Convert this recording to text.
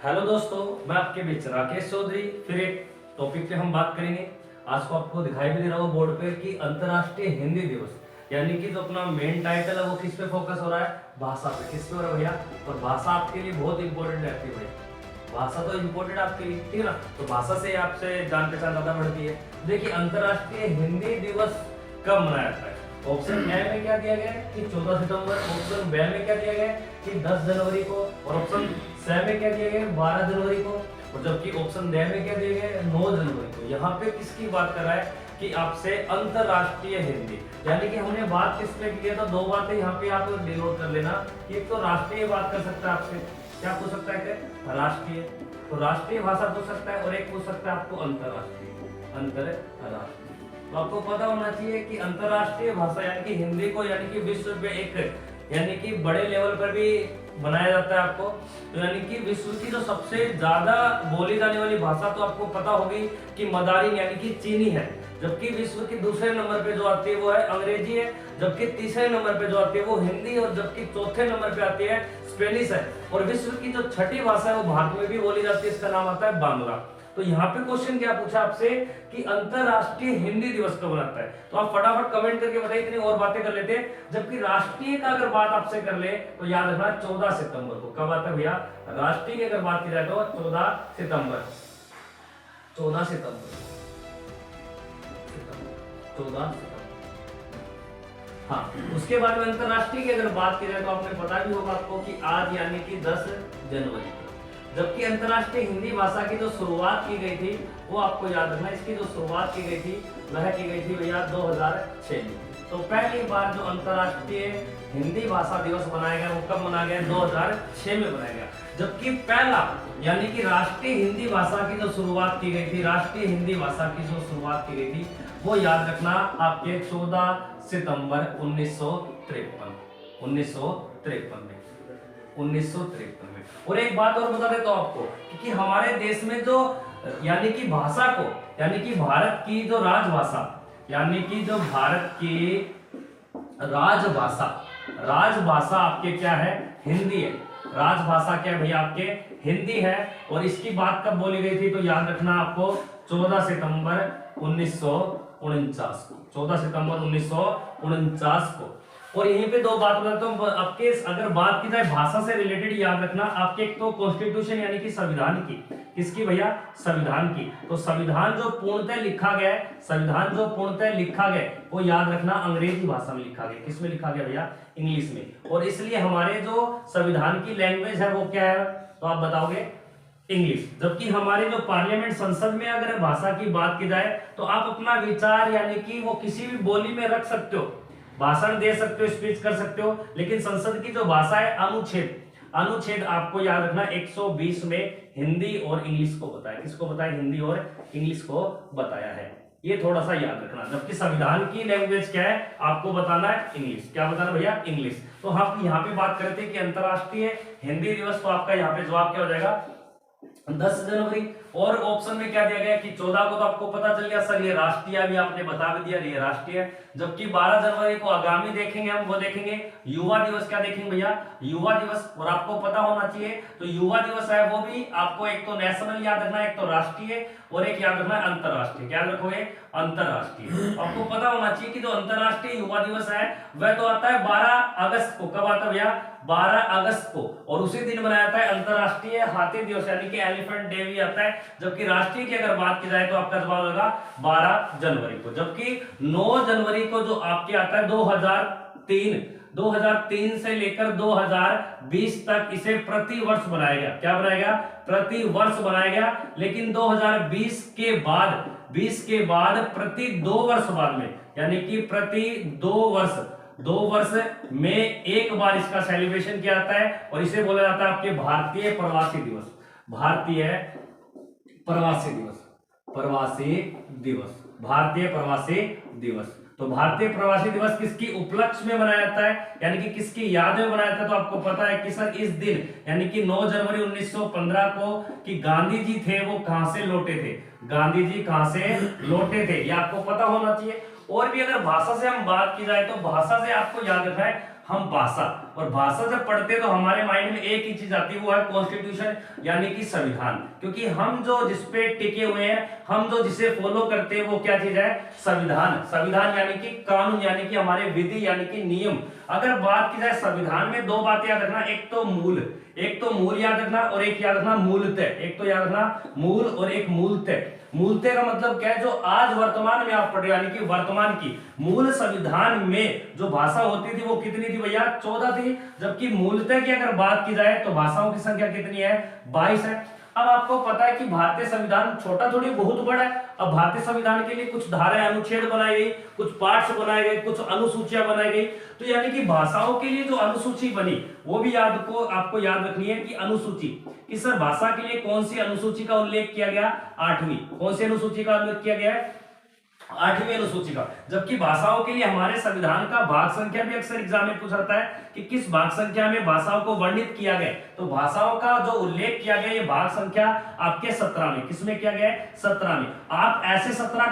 Hello दोस्तों, मैं आपके बीच राकेश चौधरी। फिर एक टॉपिक पे हम बात करेंगे। आज को आपको दिखाई भी दे रहा हो बोर्ड पे कि अंतर्राष्ट्रीय हिंदी दिवस, यानी कि जो अपना मेन टाइटल है वो किस पे फोकस हो रहा है? भाषा पे। किस पे हो रहा है भैया? और भाषा आपके लिए बहुत इंपॉर्टेंट रहती है भाई। भाषा तो इम्पोर्टेंट आपके लिए, ठीक है ना? तो भाषा से आपसे जान पहचान ज्यादा बढ़ती है। देखिए, अंतर्राष्ट्रीय हिंदी दिवस कब मनाया जाता है? ऑप्शन ए में क्या दिया गया है कि 14 सितंबर, ऑप्शन बी में क्या दिया गया है कि 10 जनवरी को, और ऑप्शन सी में क्या दिया गया है 12 जनवरी को, और जबकि ऑप्शन डी में क्या दिया गया है 9 जनवरी को। यहाँ पे किसकी बात कर रहा है कि आपसे अंतरराष्ट्रीय हिंदी, यानी कि हमने बात किस पे की है? तो दो बातें यहाँ पे आप डिनोट कर लेना। एक तो राष्ट्रीय बात कर सकता है आपसे, क्या पूछ सकता है कि राष्ट्रीय, तो राष्ट्रीय भाषा पूछ सकता है, और एक पूछ सकता है आपको अंतरराष्ट्रीय। अंतरराष्ट्रीय तो आपको पता होना चाहिए कि अंतरराष्ट्रीय भाषा यानी कि हिंदी को, यानी कि विश्व पे एक, यानी कि बड़े लेवल पर भी बनाया जाता है आपको। तो यानी कि विश्व की जो सबसे ज्यादा बोली जाने वाली भाषा तो आपको पता होगी कि मंदारिन यानी कि चीनी है। जबकि विश्व की दूसरे नंबर पे जो आती है वो है अंग्रेजी है। जबकि तीसरे नंबर पे जो आती है वो हिंदी, और जबकि चौथे नंबर पे आती है स्पेनिश है। और विश्व की जो छठी भाषा है वो भारत में भी बोली जाती है, इसका नाम आता है बांग्ला। तो यहाँ पे क्वेश्चन क्या पूछा आपसे कि अंतरराष्ट्रीय हिंदी दिवस कब मनाता है? तो आप फटाफट कमेंट करके बताइए, इतनी और बातें कर लेते हैं। जबकि राष्ट्रीय का अगर बात आपसे कर ले तो याद रखना 14 सितंबर को। कब आता है भैया? राष्ट्रीय की अगर बात की जाए तो 14 सितंबर। 14 सितंबर, 14 सितंबर। हाँ, उसके बाद में अंतरराष्ट्रीय की अगर बात की जाए तो आपने पता भी होगा आपको कि आज यानी कि 10 जनवरी को। जबकि अंतरराष्ट्रीय हिंदी भाषा की जो शुरुआत की गई थी वो आपको याद रखना, इसकी जो शुरुआत की गई थी वह की गई थी भैया 2006 में। तो पहली बार जो अंतरराष्ट्रीय हिंदी भाषा दिवस मनाया गया वो कब मनाया गया? 2006 में मनाया गया। जबकि पहला यानी कि राष्ट्रीय हिंदी भाषा की जो शुरुआत की गई थी, राष्ट्रीय हिंदी भाषा की जो शुरुआत की गई थी वो याद रखना आपके 14 सितंबर 1953 में। 1953 में। और एक बात और बता देता हूं आपको कि हमारे देश में जो यानी कि भाषा को, यानी कि भारत की जो राजभाषा, यानी कि जो भारत की राजभाषा, राजभाषा आपके क्या है? हिंदी है। राजभाषा क्या है भैया? आपके हिंदी है। और इसकी बात कब बोली गई थी? तो याद रखना आपको 14 सितंबर 1949 को। 14 सितंबर 1949 को। और यहीं पे दो बात बताता हूं आपके, अगर बात की जाए भाषा से रिलेटेड, याद रखना आपके एक तो कॉन्स्टिट्यूशन यानी कि संविधान की, किसकी भैया? संविधान की। तो संविधान जो पूर्णतः लिखा गया है, संविधान जो पूर्णतः लिखा गया वो याद रखना अंग्रेजी भाषा में लिखा गया। किस में लिखा गया भैया? इंग्लिश में। और इसलिए हमारे जो संविधान की लैंग्वेज है वो क्या है? तो आप बताओगे इंग्लिश। जबकि हमारे जो पार्लियामेंट, संसद में अगर भाषा की बात की जाए तो आप अपना विचार यानी कि वो किसी भी बोली में रख सकते हो, भाषण दे सकते हो, स्पीच कर सकते हो। लेकिन संसद की जो भाषा है अनुच्छेद आपको याद रखना 120 में हिंदी और इंग्लिश को बताया। किसको बताया? हिंदी और इंग्लिश को बताया है। ये थोड़ा सा याद रखना। जबकि संविधान की लैंग्वेज क्या है आपको बताना है? इंग्लिश। क्या बताना भैया? इंग्लिश। तो हम यहाँ पे बात करते हैं कि अंतरराष्ट्रीय हिंदी दिवस, तो आपका यहाँ पे जवाब क्या हो जाएगा? 10 जनवरी। और ऑप्शन में क्या दिया गया कि 14 को तो आपको पता चल गया सर, ये राष्ट्रीय भी आपने बता भी दिया, ये राष्ट्रीय। जबकि 12 जनवरी को आगामी देखेंगे हम, वो देखेंगे युवा दिवस। क्या देखेंगे भैया? युवा दिवस। और आपको पता होना चाहिए तो युवा दिवस है वो भी आपको एक तो नेशनल याद रखना है, एक तो राष्ट्रीय, और एक याद रखना है अंतरराष्ट्रीय। क्या रखोगे? अंतरराष्ट्रीय। आपको पता होना चाहिए कि जो अंतरराष्ट्रीय युवा दिवस है वह तो आता है 12 अगस्त को। कब आता है भैया? 12 अगस्त को। और उसी दिन मनाया जाता है अंतरराष्ट्रीय हाथी दिवस, यानी कि एलिफेंट डे भी आता है। जबकि राष्ट्रीय की अगर बात की जाए तो आपका जवाब होगा 12 जनवरी को। जबकि 9 जनवरी को जो आपके आता है 2003 से लेकर 2020 तक इसे प्रति वर्ष बनाया गया। क्या बनाया गया? प्रति वर्ष बनाया गया। लेकिन 2020 के बाद, 20 के बाद प्रति 2 वर्ष बाद में, यानी कि प्रति 2 वर्ष में एक बार इसका सेलिब्रेशन किया जाता है। और इसे बोला जाता है आपके भारतीय प्रवासी दिवस। भारतीय प्रवासी दिवस, प्रवासी दिवस, भारतीय प्रवासी दिवस। तो भारतीय प्रवासी दिवस किसकी उपलक्ष्य में मनाया जाता है, यानी कि किसकी याद में मनाया जाता है? तो आपको पता है कि सर इस दिन यानी कि 9 जनवरी 1915 को कि गांधी जी थे वो कहां से लौटे थे? गांधी जी कहां से लौटे थे, ये आपको पता होना चाहिए। और भी अगर भाषा से हम बात की जाए तो भाषा से आपको याद रखना है हम भाषा, और भाषा जब पढ़ते हैं तो हमारे माइंड में एक ही चीज आती है, वो है कॉन्स्टिट्यूशन यानी कि संविधान, क्योंकि हम जो जिसपे टिके हुए हैं, हम जो जिसे फॉलो करते हैं वो क्या चीज है, संविधान। संविधान यानी कि कानून, यानी कि हमारे विधि यानी कि नियम। अगर बात की जाए संविधान में, दो बातें याद रखना, एक तो मूल याद रखना और एक याद रखना मूलतः। एक तो याद रखना मूल और एक मूलतः। मूलतः का मतलब क्या है, जो आज वर्तमान में आप पढ़ रहे हो, यानी कि वर्तमान की। मूल संविधान में जो भाषा होती थी वो कितनी थी भैया, 14 थी, जबकि मूलतः की अगर बात की जाए तो भाषाओं की संख्या कितनी है, 22 है। अब आपको पता है कि भारतीय संविधान छोटा थोड़ी बहुत बड़ा है। अब भारतीय संविधान के लिए कुछ धाराएं, अनुच्छेद बनाई गई, कुछ पार्ट्स बनाए गए, कुछ अनुसूचियां बनाई गई। तो यानी कि भाषाओं के लिए जो अनुसूची बनी वो भी आपको याद रखनी है कि अनुसूची, कि सर भाषा के लिए कौन सी अनुसूची का उल्लेख किया गया, 8वीं। कौन सी अनुसूची का उल्लेख किया गया है, 8वीं अनुसूची का। जबकि भाषाओं के लिए हमारे संविधान का भाग संख्या भी अक्सर एग्जाम में पूछा जाता है कि किस भाग संख्या में भाषाओं को वर्णित किया गया। तो भाषाओं का जो उल्लेख किया गया, ये भाग संख्या आपके 17 में, किसमें किया गया है, 17 में। आप ऐसे 17